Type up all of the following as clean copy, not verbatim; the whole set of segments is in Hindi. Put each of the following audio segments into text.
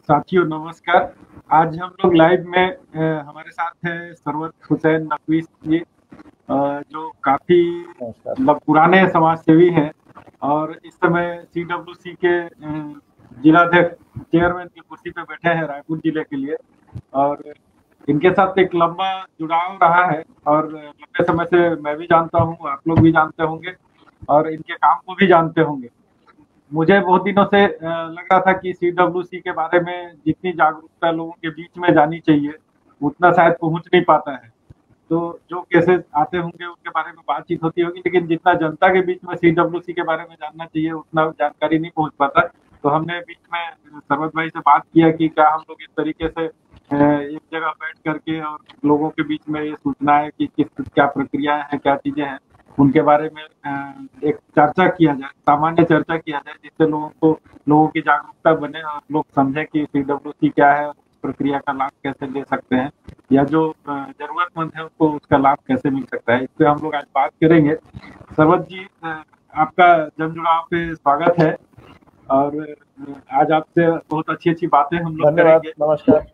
साथियों नमस्कार। आज हम लोग लाइव में हमारे साथ है सरवत हुसैन नकवी जी, जो काफी नमस्कार। मतलब पुराने समाज सेवी हैं और इस समय सीडब्ल्यूसी के जिलाध्यक्ष चेयरमैन की कुर्सी पे बैठे हैं रायपुर जिले के लिए। और इनके साथ एक लंबा जुड़ाव रहा है और लंबे समय से मैं भी जानता हूँ, आप लोग भी जानते होंगे और इनके काम को भी जानते होंगे। मुझे बहुत दिनों से लग रहा था कि सीडब्ल्यूसी के बारे में जितनी जागरूकता लोगों के बीच में जानी चाहिए उतना शायद पहुंच नहीं पाता है। तो जो केसेस आते होंगे उनके बारे में बातचीत होती होगी, लेकिन जितना जनता के बीच में सीडब्ल्यूसी के बारे में जानना चाहिए उतना जानकारी नहीं पहुंच पाता। तो हमने बीच में सरवत भाई से बात किया कि क्या हम लोग इस तरीके से एक जगह बैठ करके और लोगों के बीच में ये सूचना है कि किस क्या प्रक्रियाएं हैं, क्या चीजें हैं, उनके बारे में एक चर्चा किया जाए, सामान्य चर्चा किया जाए, जिससे लोगों की जागरूकता बने और लोग समझें कि सीडब्ल्यूसी क्या है, प्रक्रिया का लाभ कैसे ले सकते हैं, या जो जरूरतमंद है उनको उसका लाभ कैसे मिल सकता है। इस पे हम लोग आज बात करेंगे। सरवत जी, आपका जनजुड़ाव पे स्वागत है और आज आपसे बहुत अच्छी अच्छी बातें हम लोग धन्यवाद। करेंगे। नमस्कार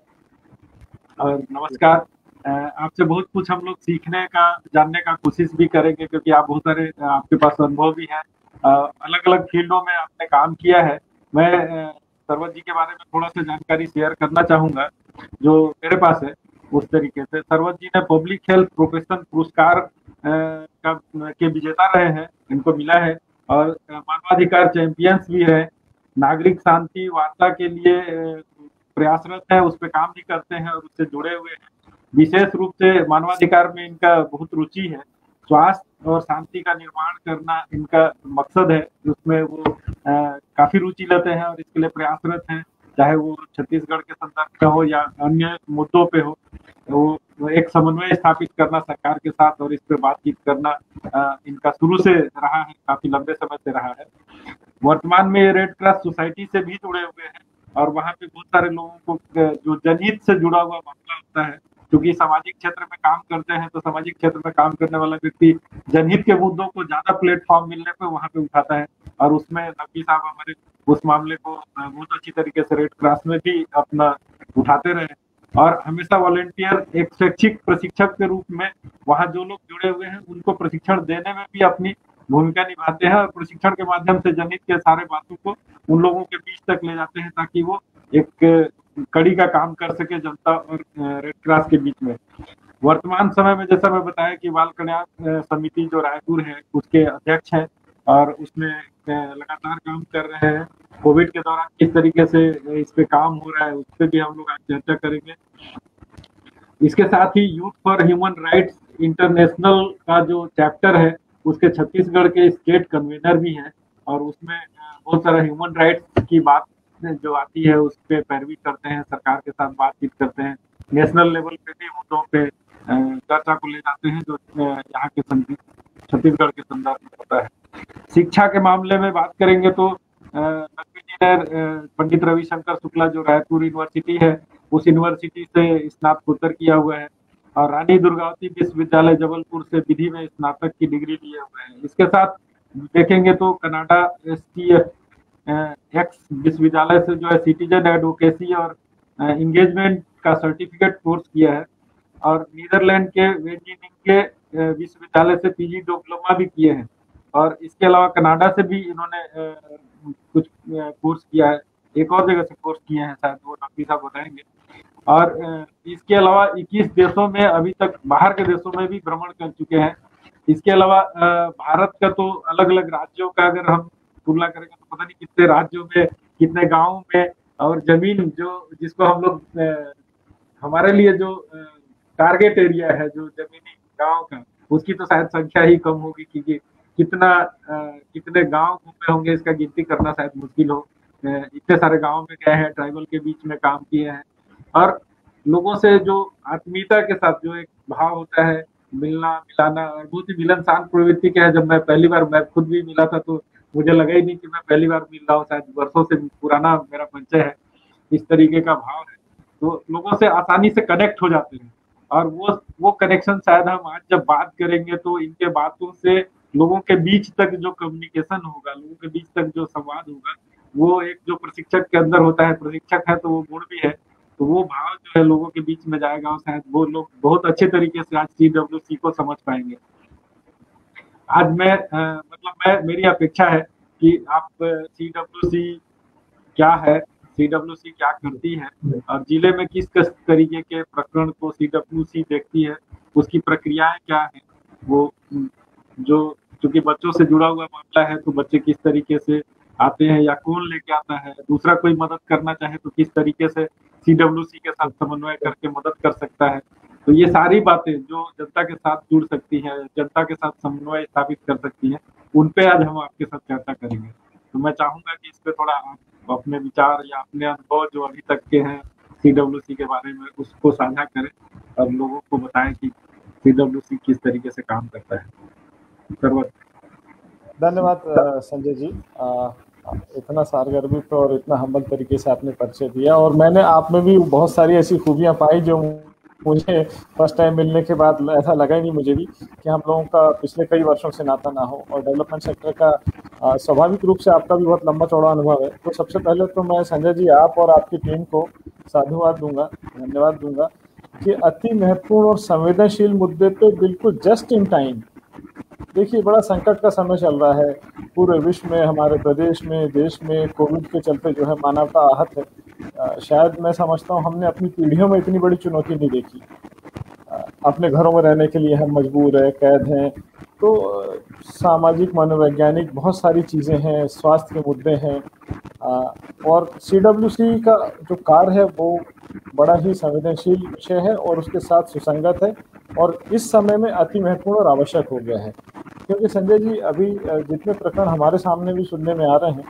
और नमस्कार। आपसे बहुत कुछ हम लोग सीखने का, जानने का कोशिश भी करेंगे, क्योंकि आप बहुत सारे आपके पास अनुभव भी है, अलग अलग फील्डों में आपने काम किया है। मैं सरवत जी के बारे में थोड़ा सा जानकारी शेयर करना चाहूंगा जो मेरे पास है। उस तरीके से सरवत जी ने पब्लिक हेल्थ प्रोफेशन पुरस्कार के विजेता रहे हैं, इनको मिला है। और मानवाधिकार चैंपियंस भी है। नागरिक शांति वार्ता के लिए प्रयासरत है, उस पर काम भी करते हैं और उससे जुड़े हुए हैं। विशेष रूप से मानवाधिकार में इनका बहुत रुचि है। स्वास्थ्य और शांति का निर्माण करना इनका मकसद है, उसमें वो काफी रुचि लेते हैं और इसके लिए प्रयासरत हैं। चाहे वो छत्तीसगढ़ के संदर्भ में हो या अन्य मुद्दों पे हो, वो एक समन्वय स्थापित करना सरकार के साथ और इस पे बातचीत करना इनका शुरू से रहा है, काफी लंबे समय से रहा है। वर्तमान में रेड क्रॉस सोसाइटी से भी जुड़े हुए हैं और वहाँ पे बहुत सारे लोगों को जो जनहित से जुड़ा हुआ मामला होता है, क्योंकि सामाजिक क्षेत्र में काम करते हैं तो सामाजिक क्षेत्र में काम करने वाला व्यक्ति जनहित के मुद्दों को ज्यादा प्लेटफॉर्म मिलने पे वहाँ पे उठाता है। और उसमें नकवी साहब हमारे उस मामले को बहुत अच्छी तरीके से रेड क्रॉस में भी अपना उठाते रहे और हमेशा वॉलेंटियर एक स्वैच्छिक प्रशिक्षक के रूप में वहाँ जो लोग जुड़े हुए हैं उनको प्रशिक्षण देने में भी अपनी भूमिका निभाते हैं और प्रशिक्षण के माध्यम से जनहित के सारे बातों को उन लोगों के बीच तक ले जाते हैं, ताकि वो एक कड़ी का काम कर सके जनता और रेड क्रॉस के बीच में। वर्तमान समय में जैसा मैं बताया कि बाल कल्याण समिति जो रायपुर है उसके अध्यक्ष हैं और उसमें लगातार काम कर रहे हैं। कोविड के दौरान किस तरीके से इस पे काम हो रहा है उस पर भी हम लोग आज चर्चा करेंगे। इसके साथ ही youth for human rights international का जो चैप्टर है उसके छत्तीसगढ़ के स्टेट कन्वीनर भी हैं और उसमें बहुत सारा ह्यूमन राइट्स की बात जो आती है उस पर पैरवी करते हैं, सरकार के साथ बातचीत करते हैं, नेशनल लेवल पे भी मुद्दों पे चर्चा को ले जाते हैं जो यहाँ के छत्तीसगढ़ के संदर्भ में होता है। शिक्षा के मामले में बात करेंगे तो नकवी जी ने पंडित रविशंकर शुक्ला जो रायपुर यूनिवर्सिटी है उस यूनिवर्सिटी से स्नातकोत्तर किया हुआ है और रानी दुर्गावती विश्वविद्यालय जबलपुर से विधि में स्नातक की डिग्री लिए हुए हैं। इसके साथ देखेंगे तो कनाडा STF एक्स विश्वविद्यालय से जो है सिटीजन एडवोकेसी और इंगेजमेंट का सर्टिफिकेट कोर्स किया है और नीदरलैंड के वेजिनिंग के विश्वविद्यालय से PG डिप्लोमा भी किए हैं। और इसके अलावा कनाडा से भी इन्होंने कुछ कोर्स किया है, एक और जगह से कोर्स किए हैं, शायद वो नकवी साहब बताएंगे। और इसके अलावा 21 देशों में अभी तक, बाहर के देशों में भी भ्रमण कर चुके हैं। इसके अलावा भारत का तो अलग अलग राज्यों का अगर हम तुलना करेंगे तो पता नहीं कितने राज्यों में, कितने गाँव में, और जमीन जो जिसको हम लोग हमारे लिए जो टारगेट एरिया है जो जमीनी गांव का, उसकी तो शायद संख्या ही कम होगी, क्योंकि कितने गांव घूमे होंगे इसका गिनती करना शायद मुश्किल हो। इतने सारे गांव में गए हैं, ट्राइबल के बीच में काम किए हैं और लोगों से जो आत्मीयता के साथ जो एक भाव होता है, मिलना मिलाना, और बहुत ही मिलनसार प्रवृत्ति का है। जब मैं पहली बार, मैं खुद भी मिला था तो मुझे लगा ही नहीं कि मैं पहली बार मिल रहा हूँ, शायद वर्षों से पुराना मेरा परिचय है। इस तरीके का भाव है तो लोगों से आसानी से कनेक्ट हो जाते हैं और वो कनेक्शन शायद हम आज जब बात करेंगे तो इनके बातों से लोगों के बीच तक जो कम्युनिकेशन होगा, लोगों के बीच तक जो संवाद होगा, वो एक जो प्रशिक्षक के अंदर होता है, प्रशिक्षक है तो वो गुण भी है, तो वो भाव जो है लोगों के बीच में जाएगा और शायद वो लोग बहुत अच्छे तरीके से आज सीडब्ल्यूसी को समझ पाएंगे। आज मैं मतलब मैं मेरी अपेक्षा है कि आप सीडब्ल्यूसी क्या है, सीडब्ल्यूसी क्या करती है और जिले में किस किस तरीके के प्रकरण को सीडब्ल्यूसी देखती है, उसकी प्रक्रियाएं क्या है, वो जो चूंकि बच्चों से जुड़ा हुआ मामला है तो बच्चे किस तरीके से आते हैं या कौन लेके आता है, दूसरा कोई मदद करना चाहे तो किस तरीके से सीडब्ल्यूसी के साथ समन्वय करके मदद कर सकता है। तो ये सारी बातें जो जनता के साथ जुड़ सकती हैं, जनता के साथ समन्वय स्थापित कर सकती हैं, उन पे आज हम आपके साथ चर्चा करेंगे। तो मैं चाहूंगा कि इस पे थोड़ा आप अपने विचार या अपने अनुभव जो अभी तक के हैं सीडब्ल्यूसी के बारे में उसको साझा करें और लोगों को बताएं कि सीडब्ल्यूसी किस तरीके से काम करता है। सर्वत धन्यवाद संजय जी, इतना सारगर्मी पे और इतना हम्बल तरीके से आपने परिचय दिया, और मैंने आप में भी बहुत सारी ऐसी खूबियां पाई जो मुझे फर्स्ट टाइम मिलने के बाद ऐसा लगा ही नहीं मुझे भी कि हम लोगों का पिछले कई वर्षों से नाता ना हो। और डेवलपमेंट सेक्टर का स्वाभाविक रूप से आपका भी बहुत लंबा चौड़ा अनुभव है। तो सबसे पहले तो मैं संजय जी आप और आपकी टीम को साधुवाद दूंगा, धन्यवाद दूंगा कि अति महत्वपूर्ण और संवेदनशील मुद्दे पे बिल्कुल जस्ट इन टाइम। देखिए, बड़ा संकट का समय चल रहा है पूरे विश्व में, हमारे प्रदेश में, देश में कोविड के चलते जो है मानवता आहत है। शायद मैं समझता हूँ हमने अपनी पीढ़ियों में इतनी बड़ी चुनौती नहीं देखी। अपने घरों में रहने के लिए हम मजबूर है, कैद हैं, तो सामाजिक मनोवैज्ञानिक बहुत सारी चीज़ें हैं, स्वास्थ्य के मुद्दे हैं, और सीडब्ल्यूसी का जो कार्य है वो बड़ा ही संवेदनशील विषय है और उसके साथ सुसंगत है और इस समय में अति महत्वपूर्ण और आवश्यक हो गया है। क्योंकि संजय जी अभी जितने प्रकरण हमारे सामने भी सुनने में आ रहे हैं,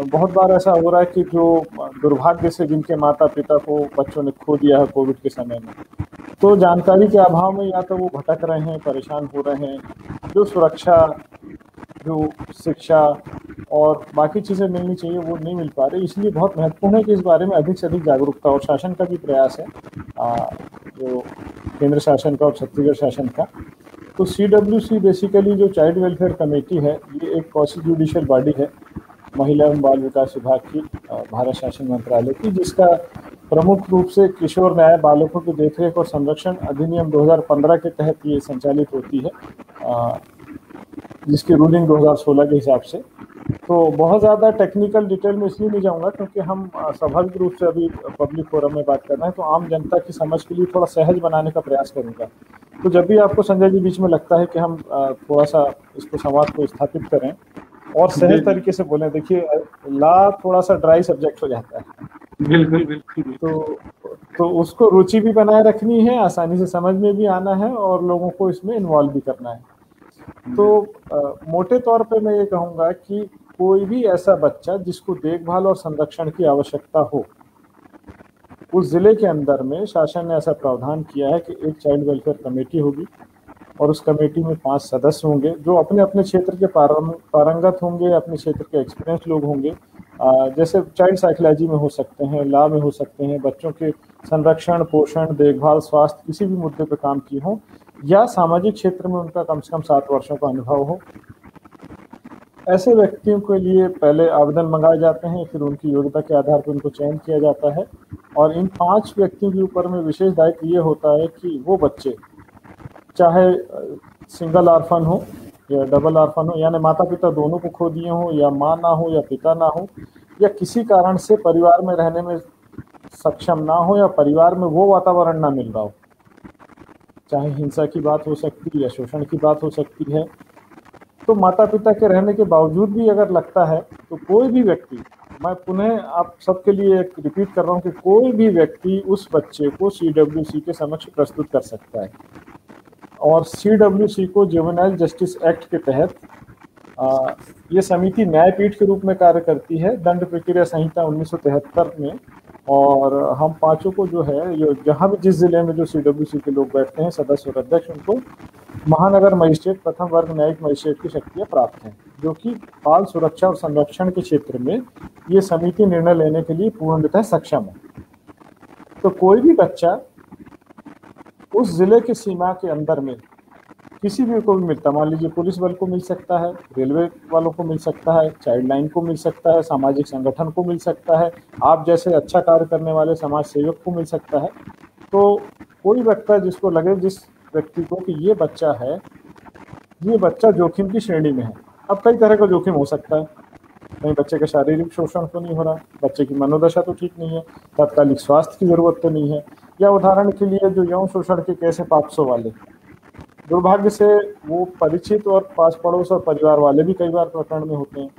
बहुत बार ऐसा हो रहा है कि जो दुर्भाग्य से जिनके माता पिता को बच्चों ने खो दिया है कोविड के समय में, तो जानकारी के अभाव में या तो वो भटक रहे हैं, परेशान हो रहे हैं, जो सुरक्षा, जो शिक्षा और बाकी चीज़ें मिलनी चाहिए वो नहीं मिल पा रही। इसलिए बहुत महत्वपूर्ण है कि इस बारे में अधिक से अधिक जागरूकता, और शासन का भी प्रयास है, जो केंद्र शासन का और छत्तीसगढ़ शासन का। तो सीडब्ल्यूसी बेसिकली जो चाइल्ड वेलफेयर कमेटी है, ये एक क्वासी जुडिशियल बॉडी है महिला एवं बाल विकास विभाग की, भारत शासन मंत्रालय की, जिसका प्रमुख रूप से किशोर न्याय बालकों की देखरेख और संरक्षण अधिनियम 2015 के तहत ये संचालित होती है, जिसकी रूलिंग 2016 के हिसाब से। तो बहुत ज़्यादा टेक्निकल डिटेल में इसलिए नहीं जाऊंगा क्योंकि हम स्वाभाविक रूप से अभी पब्लिक फोरम में बात कर रहे हैं, तो आम जनता की समझ के लिए थोड़ा सहज बनाने का प्रयास करूंगा। तो जब भी आपको संजय जी बीच में लगता है कि हम थोड़ा सा इसको संवाद को स्थापित करें और सहज तरीके से बोलें, देखिए ला थोड़ा सा ड्राई सब्जेक्ट हो जाता है, बिल्कुल बिल्कुल। तो उसको रुचि भी बनाए रखनी है, आसानी से समझ में भी आना है और लोगों को इसमें इन्वॉल्व भी करना है। तो मोटे तौर पे मैं ये कहूँगा कि कोई भी ऐसा बच्चा जिसको देखभाल और संरक्षण की आवश्यकता हो, उस जिले के अंदर में शासन ने ऐसा प्रावधान किया है कि एक चाइल्ड वेलफेयर कमेटी होगी और उस कमेटी में 5 सदस्य होंगे जो अपने अपने क्षेत्र के पारंगत होंगे, अपने क्षेत्र के एक्सपीरियंस लोग होंगे। जैसे चाइल्ड साइकोलॉजी में हो सकते हैं, लॉ में हो सकते हैं, बच्चों के संरक्षण, पोषण, देखभाल, स्वास्थ्य किसी भी मुद्दे पर काम किए हों, या सामाजिक क्षेत्र में उनका कम से कम 7 वर्षों का अनुभव हो। ऐसे व्यक्तियों के लिए पहले आवेदन मंगाए जाते हैं, फिर उनकी योग्यता के आधार पर उनको चयन किया जाता है और इन 5 व्यक्तियों के ऊपर में विशेष दायित्व ये होता है कि वो बच्चे चाहे सिंगल आर्फन हो या डबल आर्फन हो, यानी माता पिता दोनों को खो दिए हो, या माँ ना हो या पिता ना हो, या किसी कारण से परिवार में रहने में सक्षम ना हो, या परिवार में वो वातावरण ना मिल रहा हो, चाहे हिंसा की बात हो सकती है या शोषण की बात हो सकती है। तो माता पिता के रहने के बावजूद भी अगर लगता है तो कोई भी व्यक्ति, मैं पुनः आप सबके लिए रिपीट कर रहा हूँ कि कोई भी व्यक्ति उस बच्चे को सीडब्ल्यूसी के समक्ष प्रस्तुत कर सकता है। और सीडब्ल्यूसी को जुवेनाइल जस्टिस एक्ट के तहत ये समिति न्यायपीठ के रूप में कार्य करती है, दंड प्रक्रिया संहिता 1973 में। और हम 5 को जो है, जहाँ भी जिस जिले में जो सीडब्ल्यूसी के लोग बैठते हैं, सदस्य और अध्यक्ष, उनको महानगर मजिस्ट्रेट, प्रथम वर्ग न्यायिक मजिस्ट्रेट की शक्तियाँ प्राप्त हैं, जो कि बाल सुरक्षा और संरक्षण के क्षेत्र में ये समिति निर्णय लेने के लिए पूर्णतः सक्षम है। तो कोई भी बच्चा उस जिले की सीमा के अंदर में किसी भी को भी मिलता, मान लीजिए पुलिस बल को मिल सकता है, रेलवे वालों को मिल सकता है, चाइल्ड लाइन को मिल सकता है, सामाजिक संगठन को मिल सकता है, आप जैसे अच्छा कार्य करने वाले समाज सेवक को मिल सकता है। तो कोई व्यक्ति जिसको लगे, जिस व्यक्ति को कि ये बच्चा जोखिम की श्रेणी में है। अब कई तरह का जोखिम हो सकता है, कहीं बच्चे का शारीरिक शोषण तो नहीं हो रहा, बच्चे की मनोदशा तो ठीक नहीं है, तात्कालिक स्वास्थ्य की जरूरत तो नहीं है, या उदाहरण के लिए जो यौन शोषण के केस है 500 वाले, दुर्भाग्य से वो परिचित और पास पड़ोस और परिवार वाले भी कई बार प्रकरण में होते हैं।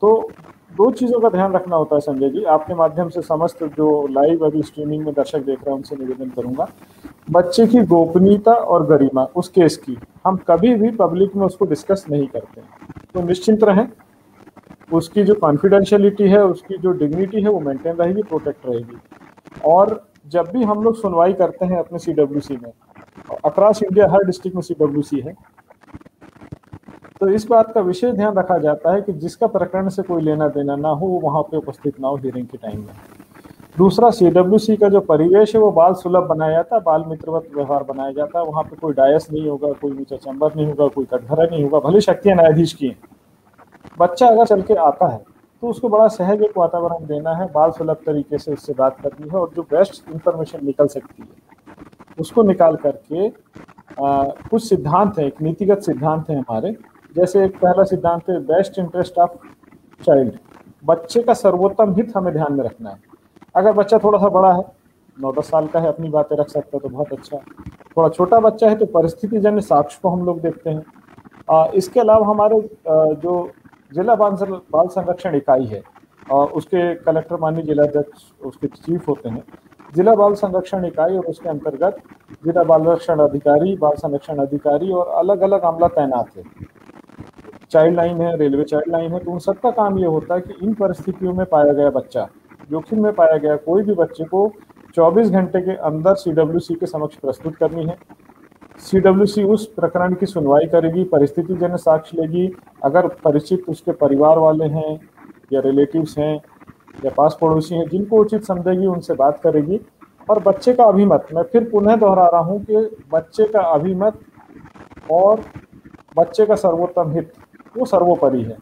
तो दो चीज़ों का ध्यान रखना होता है संजय जी, आपके माध्यम से समस्त जो लाइव अभी स्ट्रीमिंग में दर्शक देख रहे हैं उनसे निवेदन करूंगा, बच्चे की गोपनीयता और गरिमा उस केस की हम कभी भी पब्लिक में उसको डिस्कस नहीं करते हैं। तो निश्चिंत रहें, उसकी जो कॉन्फिडेंशियलिटी है, उसकी जो डिग्निटी है वो मेंटेन रहेगी, प्रोटेक्ट रहेगी। और जब भी हम लोग सुनवाई करते हैं अपने CWC में, अक्रॉस इंडिया हर डिस्ट्रिक्ट में CWC है, तो इस बात का विशेष ध्यान रखा जाता है कि जिसका प्रकरण से कोई लेना देना ना हो वो वहाँ पे उपस्थित ना हो हियरिंग के टाइम में। दूसरा, CWC का जो परिवेश है वो बाल सुलभ बनाया जाता है, बाल मित्रवत व्यवहार बनाया जाता है। वहाँ पे कोई डायस नहीं होगा, कोई ऊंचा चैम्बर नहीं होगा, कोई कटघरा नहीं होगा, भले शक्तियाँ न्यायाधीश की हैं। बच्चा अगर चल के आता है तो उसको बड़ा सहज एक वातावरण देना है, बाल सुलभ तरीके से उससे बात करनी है, और जो बेस्ट इंफॉर्मेशन निकल सकती है उसको निकाल करके कुछ सिद्धांत हैं, एक नीतिगत सिद्धांत है हमारे। जैसे एक पहला सिद्धांत है बेस्ट इंटरेस्ट ऑफ चाइल्ड, बच्चे का सर्वोत्तम हित हमें ध्यान में रखना है। अगर बच्चा थोड़ा सा बड़ा है, 9-10 साल का है, अपनी बातें रख सकता है तो बहुत अच्छा। थोड़ा छोटा बच्चा है तो परिस्थिति जन्य साक्ष्य को हम लोग देखते हैं। इसके अलावा हमारे जो जिला बाल संरक्षण इकाई है, उसके कलेक्टर माननीय जिलाध्यक्ष उसके चीफ होते हैं। जिला बाल संरक्षण इकाई और उसके अंतर्गत जिला बाल संरक्षण अधिकारी, बाल संरक्षण अधिकारी और अलग अलग अमला तैनात है। चाइल्ड लाइन है, रेलवे चाइल्ड लाइन है। तो उन सबका काम ये होता है कि इन परिस्थितियों में पाया गया बच्चा, जोखिम में पाया गया कोई भी बच्चे को 24 घंटे के अंदर CWC के समक्ष प्रस्तुत करनी है। CWC उस प्रकरण की सुनवाई करेगी, परिस्थिति जन्य साक्ष्य लेगी। अगर परिचित उसके परिवार वाले हैं या रिलेटिव्स हैं या पास पड़ोसी हैं, जिनको उचित समझेगी उनसे बात करेगी। और बच्चे का अभिमत, मैं फिर पुनः दोहरा रहा हूँ कि बच्चे का अभिमत और बच्चे का सर्वोत्तम हित वो सर्वोपरि है।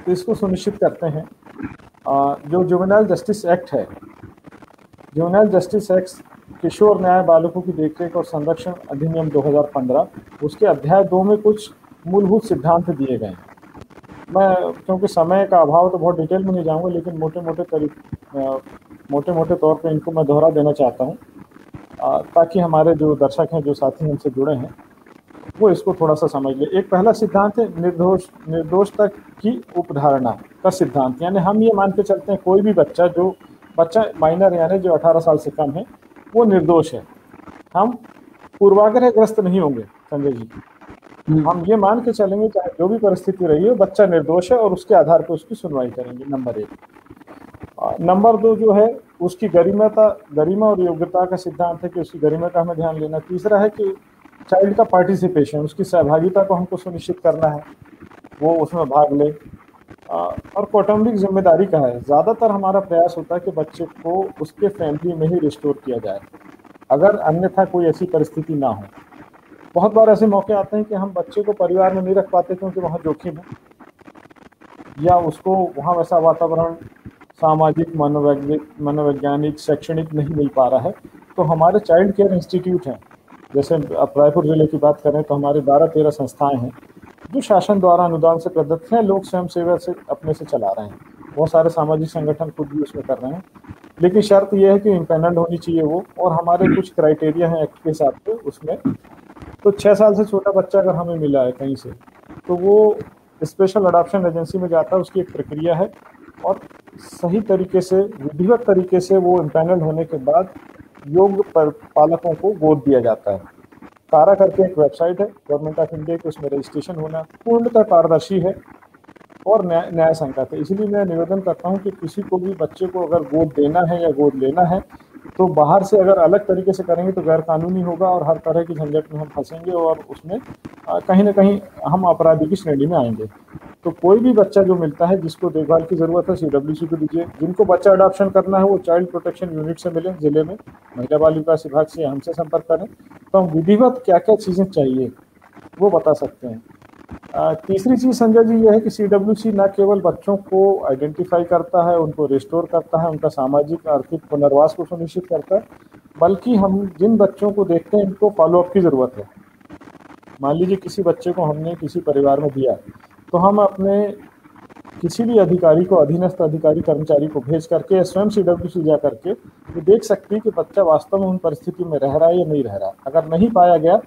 तो इसको सुनिश्चित करते हैं। जो जुवेनाइल जस्टिस एक्ट है, जुवेनाइल जस्टिस एक्ट किशोर न्याय बालकों की देखरेख और संरक्षण अधिनियम 2015, उसके अध्याय 2 में कुछ मूलभूत सिद्धांत दिए गए हैं। मैं क्योंकि समय का अभाव तो बहुत डिटेल में नहीं जाऊंगा, लेकिन मोटे मोटे तौर पे इनको मैं दोहरा देना चाहता हूँ, ताकि हमारे जो दर्शक हैं, जो साथी हमसे जुड़े हैं, वो इसको थोड़ा सा समझ ले। एक पहला सिद्धांत है निर्दोषता की उपधारणा का सिद्धांत, यानी हम ये मान के चलते हैं कोई भी बच्चा माइनर यानी जो 18 साल से कम है वो निर्दोष है। हम पूर्वाग्रहग्रस्त नहीं होंगे संजय जी, हम ये मान के चलेंगे चाहे जो भी परिस्थिति रही है बच्चा निर्दोष है और उसके आधार पर उसकी सुनवाई करेंगे, नंबर 1। नंबर 2 जो है उसकी गरिमा और योग्यता का सिद्धांत है कि उसकी गरिमा का हमें ध्यान लेना। तीसरा है कि चाइल्ड का पार्टिसिपेशन, उसकी सहभागिता को हमको सुनिश्चित करना है, वो उसमें भाग ले। और कौटुंबिक जिम्मेदारी का है, ज़्यादातर हमारा प्रयास होता है कि बच्चे को उसके फैमिली में ही रिस्टोर किया जाए, अगर अन्यथा कोई ऐसी परिस्थिति ना हो। बहुत बार ऐसे मौके आते हैं कि हम बच्चे को परिवार में नहीं रख पाते क्योंकि वहाँ जोखिम है, या उसको वहाँ वैसा वातावरण सामाजिक, मनोवैज्ञानिक, शैक्षणिक नहीं मिल पा रहा है। तो हमारे चाइल्ड केयर इंस्टीट्यूट हैं, जैसे आप रायपुर जिले की बात करें तो हमारे 12-13 संस्थाएं हैं जो शासन द्वारा अनुदान से प्रदत्त हैं, लोग स्वयं सेवा से अपने से चला रहे हैं। बहुत सारे सामाजिक संगठन खुद भी उसमें कर रहे हैं, लेकिन शर्त यह है कि इम्पेनल्ड होनी चाहिए वो, और हमारे कुछ क्राइटेरिया हैं एक्ट के हिसाब से उसमें। तो 6 साल से छोटा बच्चा अगर हमें मिला है कहीं से, तो वो स्पेशल अडॉप्शन एजेंसी में जाता है, उसकी एक प्रक्रिया है, और सही तरीके से, विधिवत तरीके से वो इम्पेनल्ड होने के बाद योग्य पालकों को गोद दिया जाता है। कारा करके एक वेबसाइट है गवर्नमेंट ऑफ इंडिया की, उसमें रजिस्ट्रेशन होना पूर्णतः पारदर्शी है और न्याय संगत है। इसलिए मैं निवेदन करता हूं कि किसी को भी बच्चे को अगर गोद देना है या गोद लेना है तो बाहर से अगर अलग तरीके से करेंगे तो गैर कानूनी होगा और हर तरह की झंझट में हम फंसेंगे और उसमें कहीं ना कहीं हम अपराधी की श्रेणी में आएंगे। तो कोई भी बच्चा जो मिलता है जिसको देखभाल की जरूरत है CWC को दीजिए। जिनको बच्चा अडॉप्शन करना है वो चाइल्ड प्रोटेक्शन यूनिट से मिले जिले में, महिला बाल विकास विभाग से हमसे संपर्क करें, तो हम विधिवत क्या क्या चीजें चाहिए वो बता सकते हैं। तीसरी चीज संजय जी ये है कि CWC न केवल बच्चों को आइडेंटिफाई करता है, उनको रिस्टोर करता है, उनका सामाजिक आर्थिक पुनर्वास को सुनिश्चित करता है, बल्कि हम जिन बच्चों को देखते हैं इनको फॉलोअप की जरूरत है। मान लीजिए किसी बच्चे को हमने किसी परिवार में दिया, तो हम अपने किसी भी अधिकारी को, अधीनस्थ अधिकारी कर्मचारी को भेज करके स्वयं CWC जा करके ये देख सकते हैं कि बच्चा वास्तव में उन परिस्थिति में रह रहा है या नहीं रह रहा। अगर नहीं पाया गया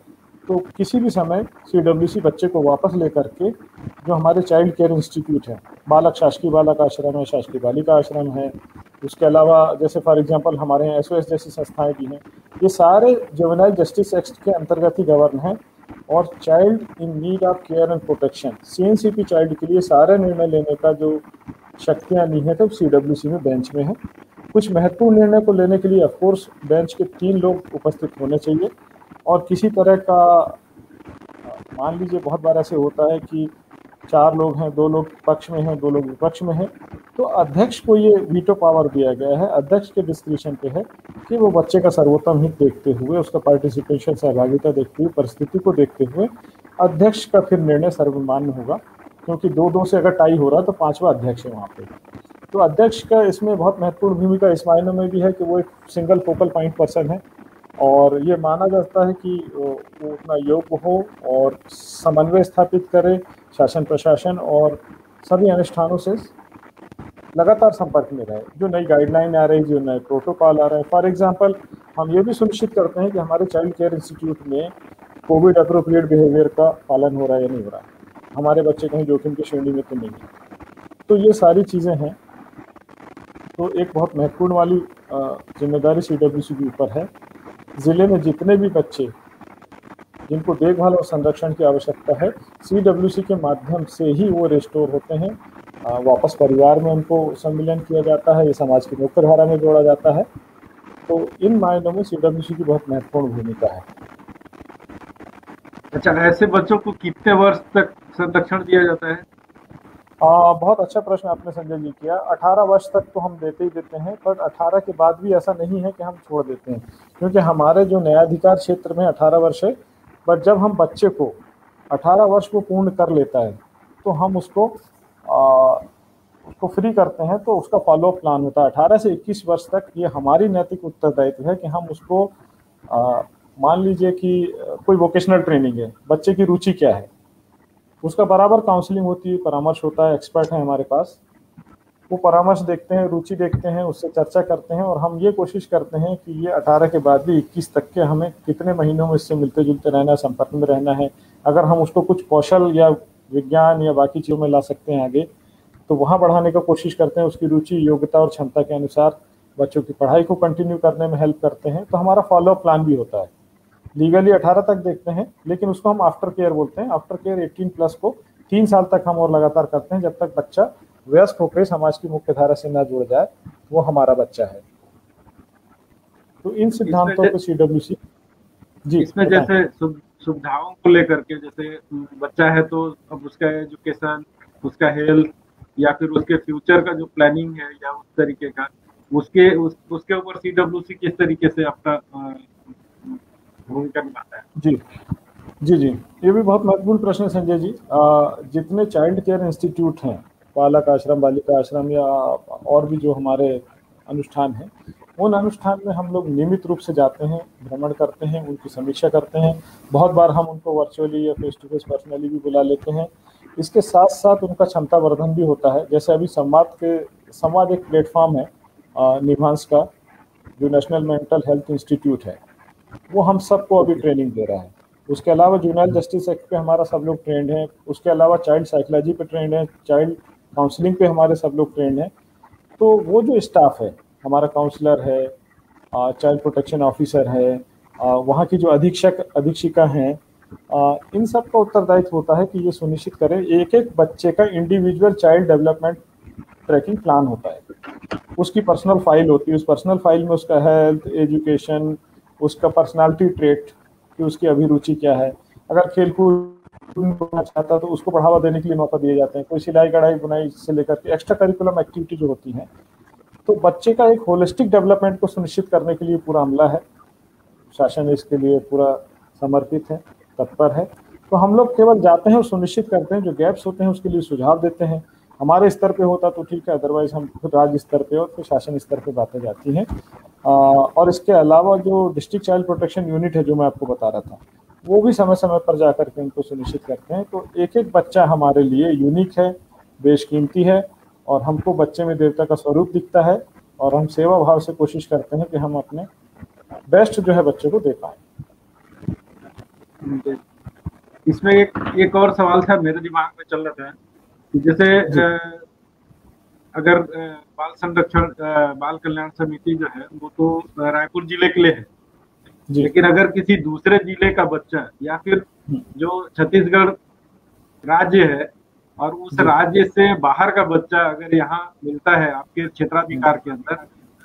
तो किसी भी समय CWC बच्चे को वापस लेकर के जो हमारे चाइल्ड केयर इंस्टीट्यूट है, बालक शासकीय बालक आश्रम है, शासकीय बालिका आश्रम है, उसके अलावा जैसे फॉर एग्जांपल हमारे यहाँ SOS जैसी संस्थाएं भी हैं, ये सारे जुवेनाइल जस्टिस एक्ट के अंतर्गत ही गवर्न हैं। और child in need of care and protection, CNCP child के लिए सारे निर्णय लेने का जो शक्तियाँ ली हैं तो CWC में बेंच में है। कुछ महत्वपूर्ण निर्णय को लेने के लिए ऑफकोर्स बेंच के 3 लोग उपस्थित होने चाहिए। और किसी तरह का, मान लीजिए बहुत बार ऐसे होता है कि 4 लोग हैं, 2 लोग पक्ष में हैं, 2 लोग विपक्ष में हैं, तो अध्यक्ष को ये वीटो पावर दिया गया है, अध्यक्ष के डिस्क्रिप्शन पे है कि वो बच्चे का सर्वोत्तम हित देखते हुए, उसका पार्टिसिपेशन सहभागिता देखते हुए, परिस्थिति को देखते हुए अध्यक्ष का फिर निर्णय सर्वमान्य होगा। क्योंकि 2-2 से अगर टाई हो रहा है तो 5वां अध्यक्ष है वहाँ पे। तो अध्यक्ष का इसमें बहुत महत्वपूर्ण भूमिका इस मायने में भी है कि वो एक सिंगल फोकल पॉइंट पर्सन है और ये माना जाता है कि वो उतना योग्य हो और समन्वय स्थापित करे शासन प्रशासन और सभी अनुष्ठानों से लगातार संपर्क में रहे। जो नई गाइडलाइन आ रही, जो नए प्रोटोकॉल आ रहे हैं, फॉर एग्जांपल हम ये भी सुनिश्चित करते हैं कि हमारे चाइल्ड केयर इंस्टीट्यूट में कोविड अप्रोप्रिएट बिहेवियर का पालन हो रहा है या नहीं हो रहा है, हमारे बच्चे कहीं जोखिम की श्रेणी में तो नहीं है। तो ये सारी चीज़ें हैं। तो एक बहुत महत्वपूर्ण वाली जिम्मेदारी CWC के ऊपर है। ज़िले में जितने भी बच्चे जिनको देखभाल और संरक्षण की आवश्यकता है, CWC के माध्यम से ही वो रिस्टोर होते हैं, वापस परिवार में उनको सम्मिलन किया जाता है, ये समाज की मुख्य धारा में जोड़ा जाता है। तो इन मायनों में CWC की बहुत महत्वपूर्ण भूमिका है। अच्छा, ऐसे बच्चों को कितने वर्ष तक संरक्षण दिया जाता है? बहुत अच्छा प्रश्न आपने संजय जी किया। 18 वर्ष तक तो हम देते ही देते हैं, पर 18 के बाद भी ऐसा नहीं है कि हम छोड़ देते हैं, क्योंकि हमारे जो न्यायाधिकार क्षेत्र में 18 वर्ष है, बट जब हम बच्चे को 18 वर्ष को पूर्ण कर लेता है तो हम उसको फ्री करते हैं, तो उसका फॉलोअप प्लान होता है 18 से 21 वर्ष तक। ये हमारी नैतिक उत्तरदायित्व है कि हम उसको मान लीजिए कि कोई वोकेशनल ट्रेनिंग है, बच्चे की रुचि क्या है, उसका बराबर काउंसलिंग होती है, परामर्श होता है, एक्सपर्ट है हमारे पास, वो परामर्श देखते हैं, रुचि देखते हैं, उससे चर्चा करते हैं और हम ये कोशिश करते हैं कि ये 18 के बाद भी 21 तक के हमें कितने महीनों में इससे मिलते जुलते रहना, संपर्क में रहना है। अगर हम उसको कुछ कौशल या विज्ञान या बाकी चीज़ों में ला सकते हैं आगे, तो वहाँ बढ़ाने का कोशिश करते हैं। उसकी रुचि, योग्यता और क्षमता के अनुसार बच्चों की पढ़ाई को कंटिन्यू करने में हेल्प करते हैं। तो हमारा फॉलोअप प्लान भी होता है। लीगली 18 तक देखते हैं, लेकिन उसको हम आफ्टर केयर बोलते हैं। आफ्टर केयर 18+ को 3 साल तक हम और लगातार करते हैं, जब तक बच्चा व्यस्त होकर समाज की मुख्य धारा से ना जुड़ जाए, वो हमारा बच्चा है। तो इन सिद्धांतों पे CWC जी इसमें जैसे सुविधाओं को लेकर के, जैसे बच्चा है तो अब उसका एजुकेशन, उसका हेल्थ या फिर उसके फ्यूचर का जो प्लानिंग है या उस तरीके का, उसके ऊपर CWC किस तरीके से अपना भूमिका निभाता है? जी जी जी, ये भी बहुत महत्वपूर्ण प्रश्न है संजय जी। जितने चाइल्ड केयर इंस्टीट्यूट हैं, बालक आश्रम, बालिका आश्रम या और भी जो हमारे अनुष्ठान हैं, उन अनुष्ठान में हम लोग नियमित रूप से जाते हैं, भ्रमण करते हैं, उनकी समीक्षा करते हैं। बहुत बार हम उनको वर्चुअली या फेस टू फेस पर्सनली भी बुला लेते हैं। इसके साथ साथ उनका क्षमता वर्धन भी होता है। जैसे अभी संवाद एक प्लेटफॉर्म है निभांस का, जो नेशनल मेंटल हेल्थ इंस्टीट्यूट है, वो हम सबको अभी ट्रेनिंग दे रहा है। उसके अलावा जुवेनाइल जस्टिस एक्ट पे हमारा सब लोग ट्रेंड हैं। उसके अलावा चाइल्ड साइकोलॉजी पे ट्रेंड है, चाइल्ड काउंसलिंग पे हमारे सब लोग ट्रेंड हैं। तो वो जो स्टाफ है, हमारा काउंसलर है, चाइल्ड प्रोटेक्शन ऑफिसर है, वहाँ की जो अधीक्षिका हैं, इन सब का उत्तरदायित्व होता है कि ये सुनिश्चित करें, एक एक बच्चे का individual child development tracking plan होता है। उसकी पर्सनल फाइल होती है, उस पर्सनल फाइल में उसका हेल्थ, एजुकेशन, उसका पर्सनालिटी ट्रेट कि उसकी अभिरुचि क्या है। अगर खेलकूद पढ़ना चाहता है तो उसको बढ़ावा देने के लिए मौका दिए जाते हैं। कोई सिलाई कढ़ाई बुनाई से लेकर के एक्स्ट्रा करिकुलम एक्टिविटी जो होती हैं, तो बच्चे का एक होलिस्टिक डेवलपमेंट को सुनिश्चित करने के लिए पूरा अमला है, शासन इसके लिए पूरा समर्पित है, तत्पर है। तो हम लोग केवल जाते हैं और सुनिश्चित करते हैं, जो गैप्स होते हैं उसके लिए सुझाव देते हैं। हमारे स्तर पे होता तो ठीक है, अदरवाइज हम खुद राज्य स्तर पे और फिर शासन स्तर पे बातें जाती हैं। और इसके अलावा जो डिस्ट्रिक्ट चाइल्ड प्रोटेक्शन यूनिट है जो मैं आपको बता रहा था, वो भी समय समय पर जाकर के इनको सुनिश्चित करते हैं। तो एक एक बच्चा हमारे लिए यूनिक है, बेशकीमती है, और हमको बच्चे में देवता का स्वरूप दिखता है, और हम सेवा भाव से कोशिश करते हैं कि हम अपने बेस्ट जो है बच्चे को दे पाए। इसमें एक और सवाल था मेरे दिमाग में चल रहा था कि जैसे अगर बाल संरक्षण बाल कल्याण समिति जो है वो तो रायपुर जिले के लिए है, लेकिन अगर किसी दूसरे जिले का बच्चा या फिर जो छत्तीसगढ़ राज्य है और उस राज्य से बाहर का बच्चा अगर यहाँ मिलता है आपके क्षेत्राधिकार के अंदर,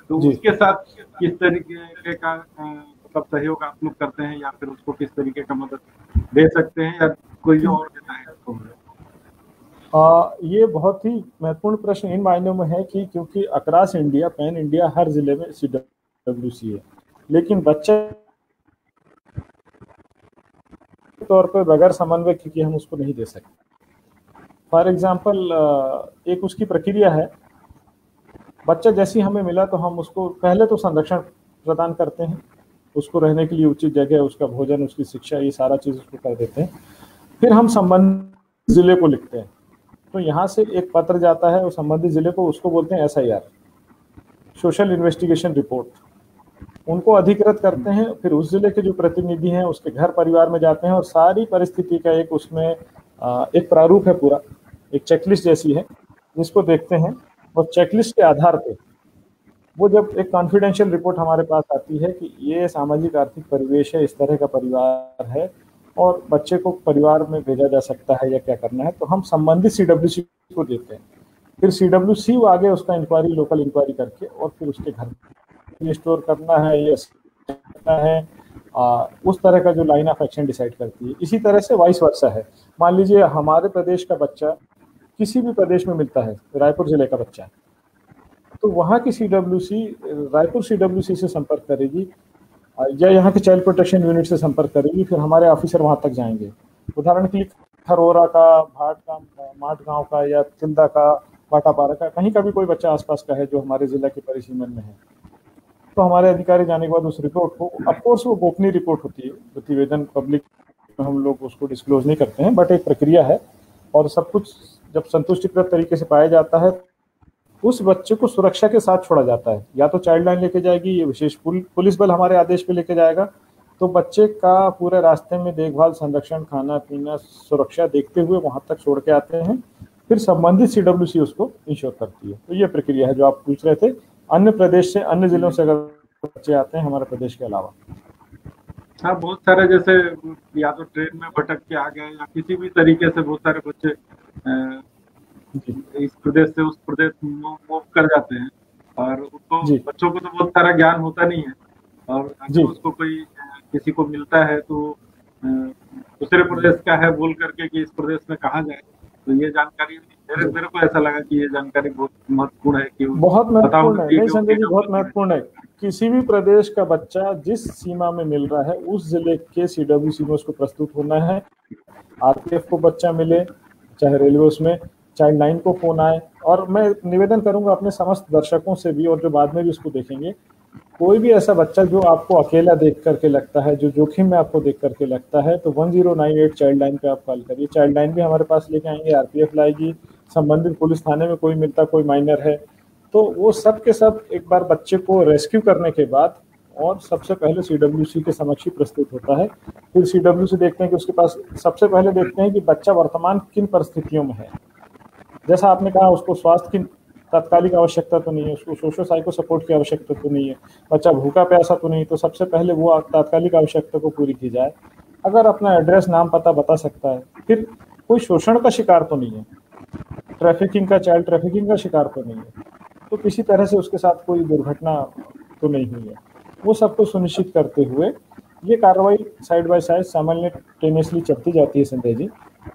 तो उसके साथ किस तरीके का मतलब सहयोग आप लोग करते हैं, या फिर उसको किस तरीके का मदद दे सकते हैं, या कोई और देता है उसको? ये बहुत ही महत्वपूर्ण प्रश्न इन मायनों में है कि क्योंकि अक्रॉस इंडिया, पैन इंडिया हर जिले में CWC है, लेकिन बच्चा तौर पर बगैर समन्वय क्योंकि हम उसको नहीं दे सकते। फॉर एग्जाम्पल एक उसकी प्रक्रिया है, बच्चा जैसे ही हमें मिला तो हम उसको पहले तो संरक्षण प्रदान करते हैं, उसको रहने के लिए उचित जगह, उसका भोजन, उसकी शिक्षा, ये सारा चीज़ उसको कर देते हैं। फिर हम संबंधित जिले को लिखते हैं, तो यहाँ से एक पत्र जाता है उस संबंधित जिले को, उसको बोलते हैं SIR, सोशल इन्वेस्टिगेशन रिपोर्ट। उनको अधिकृत करते हैं, फिर उस जिले के जो प्रतिनिधि हैं उसके घर परिवार में जाते हैं और सारी परिस्थिति का एक उसमें एक प्रारूप है, पूरा एक चेकलिस्ट जैसी है जिसको देखते हैं, और चेकलिस्ट के आधार पे वो जब एक कॉन्फिडेंशियल रिपोर्ट हमारे पास आती है कि ये सामाजिक आर्थिक परिवेश है, इस तरह का परिवार है और बच्चे को परिवार में भेजा जा सकता है या क्या करना है, तो हम संबंधित CWC को देते हैं। फिर CWC आगे उसका इंक्वायरी, लोकल इंक्वायरी करके और फिर उसके घर स्टोर करना है या करना है, उस तरह का जो लाइन ऑफ एक्शन डिसाइड करती है। इसी तरह से वाइस वर्सा है। मान लीजिए हमारे प्रदेश का बच्चा किसी भी प्रदेश में मिलता है, रायपुर जिले का बच्चा, तो वहाँ की CWC रायपुर CWC से संपर्क करेगी या यहाँ के चाइल्ड प्रोटेक्शन यूनिट से संपर्क करेगी, फिर हमारे ऑफिसर वहाँ तक जाएंगे। उदाहरण के लिए खरोरा का, भाट का, माट गांव का या तिल्दा का, बाटापारा का, कहीं का भी कोई बच्चा आसपास का है जो हमारे जिला के परिसीमन में है, तो हमारे अधिकारी जाने के बाद उस रिपोर्ट को, ऑफकोर्स वो गोपनीय रिपोर्ट होती है, प्रतिवेदन पब्लिक हम लोग उसको डिस्क्लोज नहीं करते हैं, बट एक प्रक्रिया है, और सब कुछ जब संतुष्टिप्रद तरीके से पाया जाता है उस बच्चे को सुरक्षा के साथ छोड़ा जाता है। या तो चाइल्ड लाइन लेके जाएगी, ये विशेष पुलिस बल हमारे आदेश पे लेके जाएगा, तो बच्चे का पूरे रास्ते में देखभाल, संरक्षण, खाना पीना, सुरक्षा देखते हुए वहां तक छोड़ के आते हैं, फिर संबंधित CWC उसको इंश्योर करती है। तो ये प्रक्रिया है जो आप पूछ रहे थे। अन्य प्रदेश से, अन्य जिलों से अगर बच्चे आते हैं हमारे प्रदेश के अलावा, हाँ, बहुत सारे जैसे या तो ट्रेन में भटक के आ गए या किसी भी तरीके से बहुत सारे बच्चे इस प्रदेश से उस प्रदेश मूव कर जाते हैं, और उनको, बच्चों को तो बहुत सारा ज्ञान होता नहीं है, और अगर उसको कोई किसी को मिलता है तो दूसरे प्रदेश का है बोल करके कि इस प्रदेश में कहाँ जाए, तो ये जानकारी मेरे को ऐसा लगा कि ये जानकारी बहुत महत्वपूर्ण है कि बहुत महत्वपूर्ण है। नहीं संजय जी, बहुत महत्वपूर्ण है। किसी भी प्रदेश का बच्चा जिस सीमा में मिल रहा है उस जिले के CWC में उसको प्रस्तुत होना है। RPF को बच्चा मिले, चाहे रेलवे उसमें, चाइल्ड लाइन को फोन आए, और मैं निवेदन करूंगा अपने समस्त दर्शकों से भी और जो बाद में भी उसको देखेंगे, कोई भी ऐसा बच्चा जो आपको अकेला देख करके लगता है, जो जोखिम में आपको देख करके लगता है, तो 1098 चाइल्ड लाइन पे आप कॉल करिए। चाइल्ड लाइन भी हमारे पास लेके आएंगे, RPF लाएगी, संबंधित पुलिस थाने में कोई मिलता, कोई माइनर है, तो वो सब के सब एक बार बच्चे को रेस्क्यू करने के बाद और सबसे पहले CWC के समक्ष ही प्रस्तुत होता है। फिर CWC देखते हैं कि उसके पास, सबसे पहले देखते हैं कि बच्चा वर्तमान किन परिस्थितियों में है। जैसा आपने कहा, उसको स्वास्थ्य की तात्कालिक आवश्यकता तो नहीं है, उसको सोशो साइको सपोर्ट की आवश्यकता तो नहीं है, बच्चा भूखा प्यासा तो नहीं, तो सबसे पहले वो तात्कालिक आवश्यकता को पूरी की जाए। अगर अपना एड्रेस, नाम, पता बता सकता है, फिर कोई शोषण का शिकार तो नहीं है, ट्रैफिकिंग का, चाइल्ड ट्रैफिकिंग का शिकार तो नहीं है, तो किसी तरह से उसके साथ कोई दुर्घटना तो नहीं हुई है, वो सबको सुनिश्चित करते हुए ये कार्रवाई साइड बाय साइड सामान्यतः चलती जाती है संजय जी।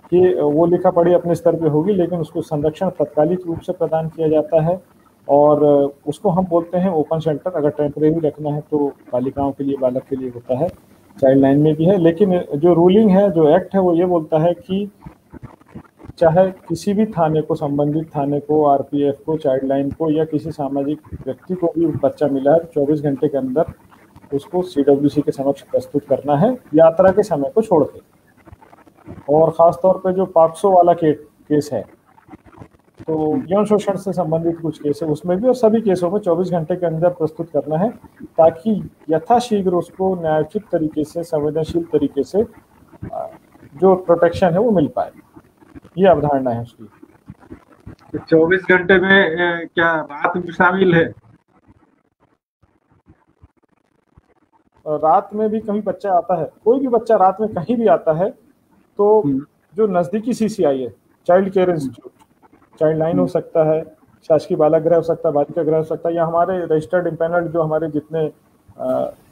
कि वो लिखा पढ़ी अपने स्तर पे होगी, लेकिन उसको संरक्षण तत्कालिक रूप से प्रदान किया जाता है। और उसको हम बोलते हैं ओपन शेल्टर। अगर टेम्परेरी रखना है तो बालिकाओं के लिए, बालक के लिए होता है, चाइल्ड लाइन में भी है। लेकिन जो रूलिंग है, जो एक्ट है, वो ये बोलता है कि चाहे किसी भी थाने को, संबंधित थाने को, आरपीएफ को, चाइल्ड लाइन को, या किसी सामाजिक व्यक्ति को भी बच्चा मिला है, 24 घंटे के अंदर उसको सीडब्ल्यूसी के समक्ष प्रस्तुत करना है, यात्रा के समय को छोड़ के। और खासतौर पे जो पॉक्सो वाला केस है, तो यौन शोषण से संबंधित कुछ केस है उसमें भी, और सभी केसों में 24 घंटे के अंदर प्रस्तुत करना है, ताकि यथाशीघ्र उसको न्यायोचित तरीके से, संवेदनशील तरीके से जो प्रोटेक्शन है वो मिल पाए। ये अवधारणा है उसकी। 24 घंटे में क्या रात भी शामिल है? रात में भी कहीं बच्चा आता है, कोई भी बच्चा रात में कहीं भी आता है, तो जो नजदीकी सीसीआई है, child care institute, child line हो सकता है, शासकीय बालक गृह हो सकता है, बालिका गृह हो सकता है, या हमारे रजिस्टर्ड इम्पैनल्ड जो हमारे जितने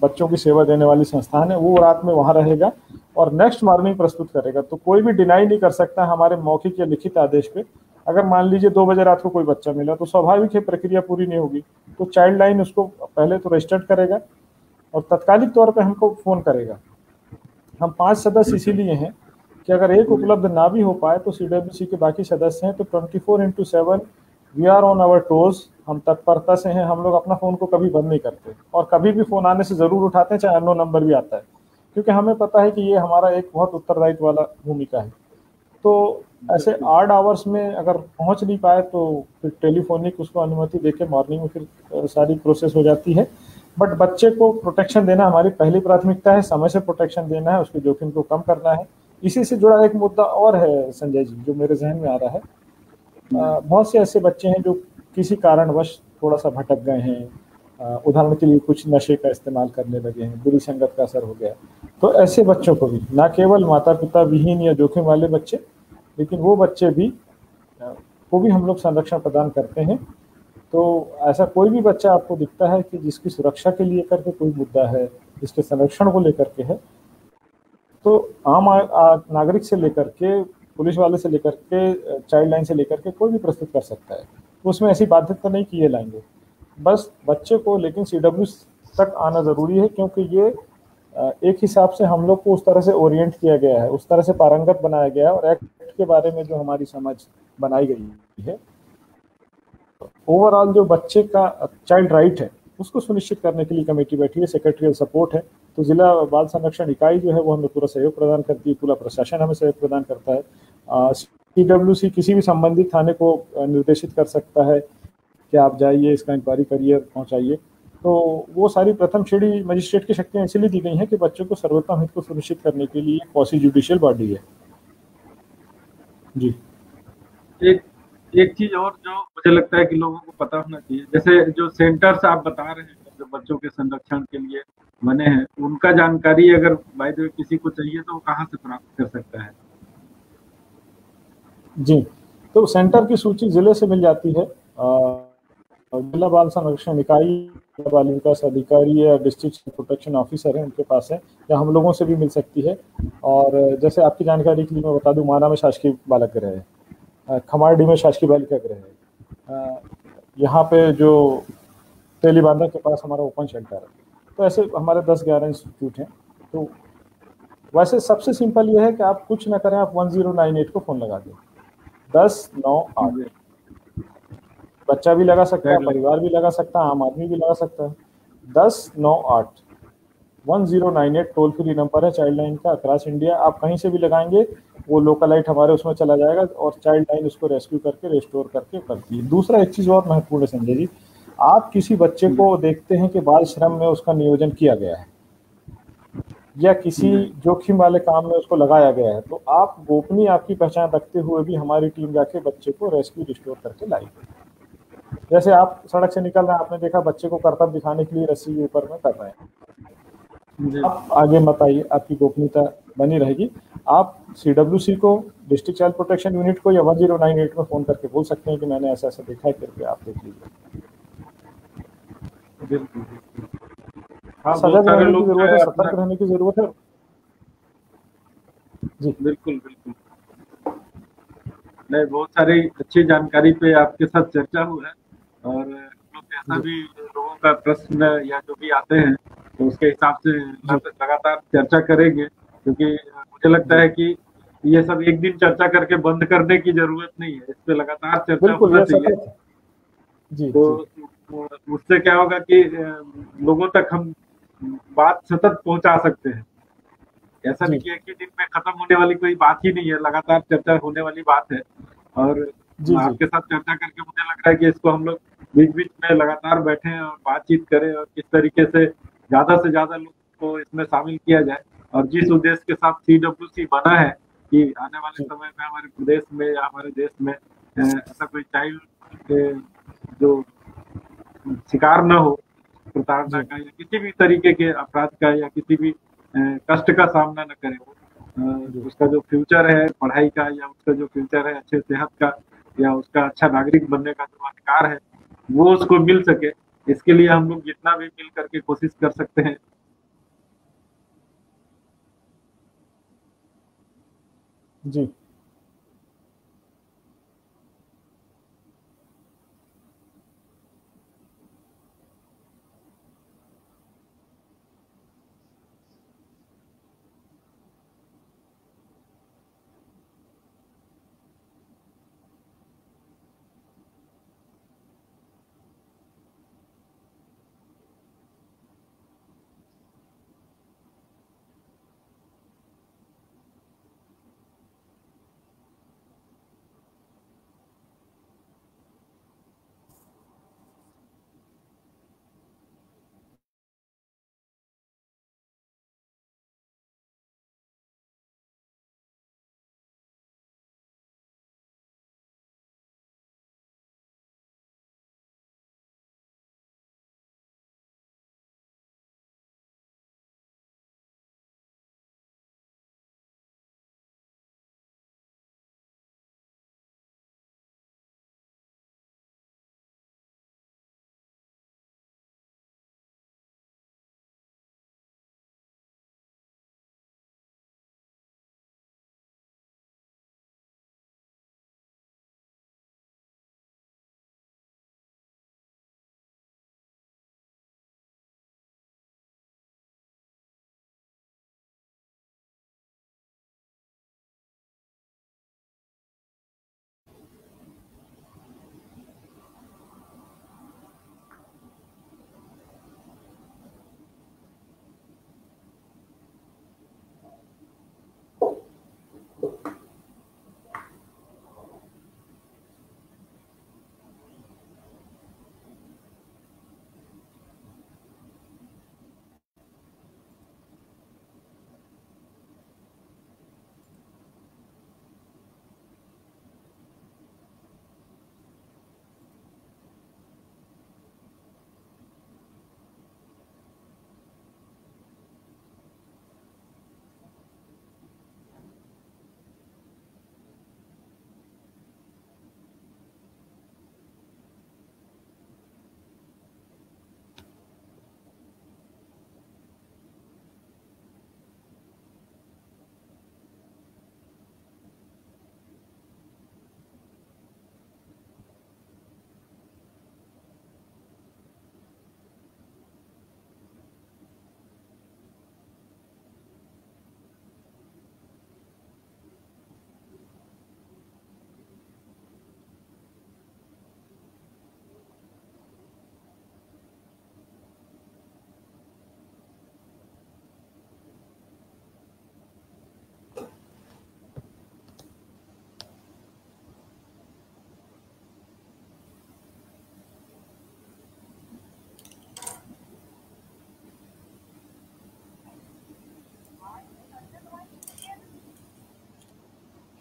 बच्चों की सेवा देने वाली संस्थान है, वो रात में वहां रहेगा और नेक्स्ट मॉर्निंग प्रस्तुत करेगा। तो कोई भी डिनाई नहीं कर सकता हमारे मौखिक या लिखित आदेश पे। अगर मान लीजिए 2 बजे रात को कोई बच्चा मिला, तो स्वाभाविक है प्रक्रिया पूरी नहीं होगी, तो चाइल्ड लाइन उसको पहले तो रजिस्टर्ड करेगा और तत्कालिक तौर पे हमको फोन करेगा। हम 5 सदस्य इसीलिए हैं कि अगर एक उपलब्ध ना भी हो पाए तो सीडब्ल्यूसी के बाकी सदस्य हैं, तो 24/7 we are on our toes. हम तत्परता से हैं, हम लोग अपना फोन को कभी बंद नहीं करते, और कभी भी फोन आने से जरूर उठाते हैं, चाहे अननोन नंबर भी आता है, क्योंकि हमें पता है कि ये हमारा एक बहुत उत्तरदायित्व वाला भूमिका है। तो ऐसे ऑड आवर्स में अगर पहुंच नहीं पाए तो फिर टेलीफोनिक उसको अनुमति देके मॉर्निंग में फिर सारी प्रोसेस हो जाती है। बट बच्चे को प्रोटेक्शन देना हमारी पहली प्राथमिकता है, समय से प्रोटेक्शन देना है, उसके जोखिम को कम करना है। इसी से जुड़ा एक मुद्दा और है संजय जी, जो मेरे जहन में आ रहा है। बहुत से ऐसे बच्चे हैं जो किसी कारणवश थोड़ा सा भटक गए हैं, उदाहरण के लिए कुछ नशे का इस्तेमाल करने लगे हैं, बुरी संगत का असर हो गया, तो ऐसे बच्चों को भी, ना केवल माता पिता विहीन या जोखिम वाले बच्चे, लेकिन वो बच्चे भी को भी हम लोग संरक्षण प्रदान करते हैं। तो ऐसा कोई भी बच्चा आपको दिखता है कि जिसकी सुरक्षा के लिए करके कोई मुद्दा है, जिसके संरक्षण को लेकर के है, तो आम नागरिक से लेकर के, पुलिस वाले से लेकर के, चाइल्ड लाइन से लेकर के कोई भी प्रस्तुत कर सकता है। तो उसमें ऐसी बाध्यता नहीं कि ये लाएंगे, बस बच्चे को लेकिन सीडब्ल्यू तक आना जरूरी है, क्योंकि ये एक हिसाब से हम लोग को उस तरह से ओरिएंट किया गया है, उस तरह से पारंगत बनाया गया है, और एक्ट के बारे में जो हमारी समझ बनाई गई है, ओवरऑल जो बच्चे का चाइल्ड राइट है उसको सुनिश्चित करने के लिए कमेटी बैठी है, सेक्रेटरियल सपोर्ट है। तो जिला बाल संरक्षण इकाई जो है वो हमें पूरा सहयोग प्रदान करती है, पूरा प्रशासन हमें सहयोग प्रदान करता है। सीडब्ल्यूसी किसी भी संबंधित थाने को निर्देशित कर सकता है कि आप जाइए, इसका इंक्वायरी करिए, पहुंचाइए। तो वो सारी प्रथम श्रेणी मजिस्ट्रेट की शक्तियां इसलिए दी गई हैं कि बच्चों को सर्वोत्तम हित को सुनिश्चित करने के लिए क्वासी जुडिशियल बॉडी है। जी, एक चीज और जो मुझे लगता है कि लोगों को पता होना चाहिए, जैसे जो सेंटर्स आप बता रहे हैं जो बच्चों के संरक्षण के लिए बने हैं, उनका जानकारी अगर बाय द वे किसी को चाहिए तो वो कहाँ से प्राप्त कर सकता है? जी, तो सेंटर की सूची जिले से मिल जाती है। जिला बाल संरक्षण इकाई, बाल विकास अधिकारी या डिस्ट्रिक्ट प्रोटेक्शन ऑफिसर है, उनके पास है, या हम लोगों से भी मिल सकती है। और जैसे आपकी जानकारी के लिए मैं बता दूं, माना में शासकीय बालक गृह है, खमारडी में शासकीय बालिका गृह है, यहाँ पे जो तेलीबांधा के पास हमारा ओपन शेल्टर है। तो ऐसे हमारे 10-11 इंस्टीट्यूट हैं। तो वैसे सबसे सिंपल ये है कि आप कुछ ना करें, आप 1098 को फोन लगा दें, 1098। बच्चा भी लगा सकता है, परिवार भी लगा सकता है, आम आदमी भी लगा सकता है। 1098 1098 टोल फ्री नंबर है चाइल्ड लाइन का, अक्रॉस इंडिया। आप कहीं से भी लगाएंगे, वो लोकल लाइट हमारे उसमें चला जाएगा और चाइल्ड लाइन उसको रेस्क्यू करके, रेस्टोर करके करती है। दूसरा एक चीज और महत्वपूर्ण है संजय जी, आप किसी बच्चे को देखते हैं कि बाल श्रम में उसका नियोजन किया गया है या किसी जोखिम वाले काम में उसको लगाया गया है, तो आप गोपनीय आपकी पहचान रखते हुए भी हमारी टीम जाके बच्चे को रेस्क्यू, रिस्टोर करके लाएगी। जैसे आप सड़क से निकल रहे हैं, आपने देखा बच्चे को कर्तव्य दिखाने के लिए रस्सी के ऊपर में कर रहे हैं, आप आगे मत आइए, आपकी गोपनीयता बनी रहेगी। आप सीडब्ल्यूसी को, डिस्ट्रिक्ट चाइल्ड प्रोटेक्शन यूनिट को, या 1098 में फोन करके बोल सकते हैं कि मैंने ऐसा ऐसा देखा है, करके आप देख लीजिए। बिल्कुल, सजग रहने की जरूरत है, सतर्क रहने की जरूरत है। जी बिल्कुल बिल्कुल। नहीं, बहुत सारी अच्छी जानकारी पे आपके साथ चर्चा हुआ है और हम लोग ऐसा जी भी लोगों का प्रश्न या जो भी आते हैं तो उसके हिसाब से जी लगातार चर्चा करेंगे क्योंकि मुझे लगता जी है कि ये सब एक दिन चर्चा करके बंद करने की जरूरत नहीं है, इस पे लगातार चर्चा बिल्कुल, होना यह चाहिए। सतत है। जी तो जी उससे क्या होगा कि लोगों तक हम बात सतत पहुंचा सकते हैं। ऐसा नहीं जी कि एक ही दिन में खत्म होने वाली कोई बात ही नहीं है, लगातार चर्चा होने वाली बात है। और जी जी आपके साथ चर्चा करके मुझे लग रहा है कि इसको हम लोग बीच-बीच में लगातार बैठें और बातचीत करें और किस तरीके से ज़्यादा लोग को इसमें शामिल किया जाए। और जिस उद्देश्य के साथ सीडब्ल्यूसी बना है कि आने वाले जी समय में हमारे प्रदेश में या हमारे देश में ऐसा कोई चाइल्ड अ, जो शिकार न हो प्रताड़ना जी का या किसी भी तरीके के अपराध का या किसी भी कष्ट का सामना न करे वो। जी उसका जो फ्यूचर है पढ़ाई का या उसका जो फ्यूचर है अच्छे सेहत का या उसका अच्छा नागरिक बनने का जो अधिकार है वो उसको मिल सके, इसके लिए हम लोग जितना भी मिल करके कोशिश कर सकते हैं। जी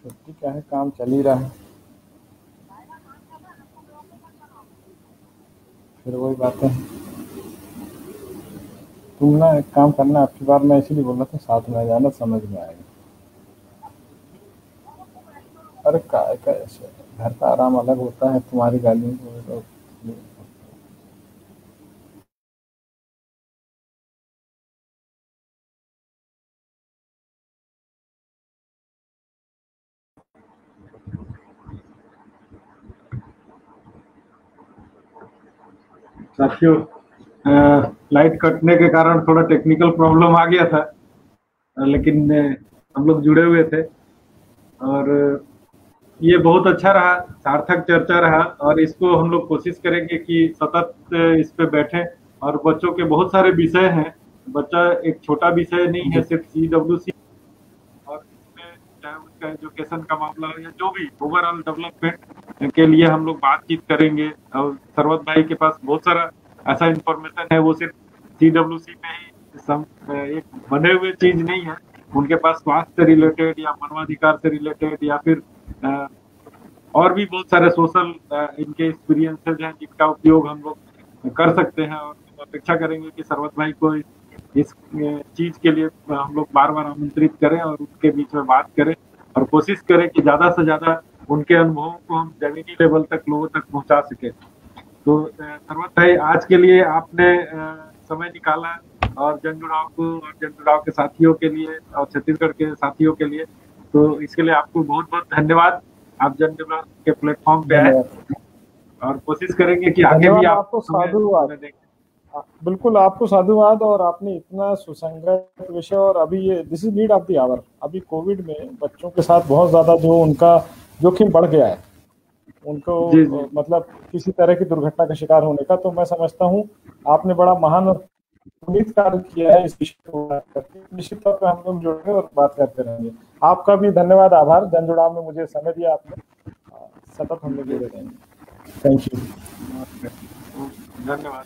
छुट्टी क्या है, काम चल ही रहा है। फिर वही बातें हैं। तुम ना एक काम करना, आपकी बार मैं इसीलिए बोल रहा था साथ में आ जाना, समझ में आएगा। अरे काय का ऐसे, घर का आराम अलग होता है, तुम्हारी गाली तो साथियों, लाइट कटने के कारण थोड़ा टेक्निकल प्रॉब्लम आ गया था, लेकिन हम लोग जुड़े हुए थे और ये बहुत अच्छा रहा, सार्थक चर्चा रहा और इसको हम लोग कोशिश करेंगे कि सतत इस पे बैठें। और बच्चों के बहुत सारे विषय हैं, बच्चा एक छोटा विषय नहीं है सिर्फ CWC, और इसमें चाहे उसका एजुकेशन का मामला हो या जो भी ओवरऑल डेवलपमेंट के लिए हम लोग बातचीत करेंगे। और सरवत भाई के पास बहुत सारा ऐसा इंफॉर्मेशन है, वो सिर्फ CWC में ही एक बने हुए चीज नहीं है, उनके पास स्वास्थ्य से रिलेटेड या मानवाधिकार से रिलेटेड या फिर और भी बहुत सारे सोशल इनके एक्सपीरियंसेस हैं जिनका उपयोग हम लोग कर सकते हैं। और अपेक्षा करेंगे कि सरवत भाई को इस चीज के लिए हम लोग बार बार आमंत्रित करें और उनके बीच में बात करें और कोशिश करें कि ज्यादा से ज्यादा उनके अनुभवों को हम जमीनी लेवल तक लोगों तक पहुंचा सके। तो सरवत भाई, आज के लिए आपने समय निकाला और जन जुड़ाव को और जन जुड़ाव के साथियों के लिए और छत्तीसगढ़ के साथियों के लिए, तो इसके लिए आपको बहुत बहुत धन्यवाद। आप जन जुड़ाव के प्लेटफॉर्म पे आए और कोशिश करेंगे कि आगे भी आपको साधुवाद। बिल्कुल, आपको साधुवाद। और आपने इतना सुसंगत विषय, और अभी ये this is need of the hour. अभी कोविड में बच्चों के साथ बहुत ज्यादा जो उनका जोखिम बढ़ गया है, उनको मतलब किसी तरह की दुर्घटना का शिकार होने का, तो मैं समझता हूँ आपने बड़ा महान और पुनीत कार्य किया है इस विषय को बात करके। निश्चित तौर पर हम लोग जुड़ेंगे और बात करते रहेंगे। आपका भी धन्यवाद, आभार। जन जुड़ाव में मुझे समय दिया आपने, सतत हम लोग जुड़े रहेंगे। Thank you. धन्यवाद।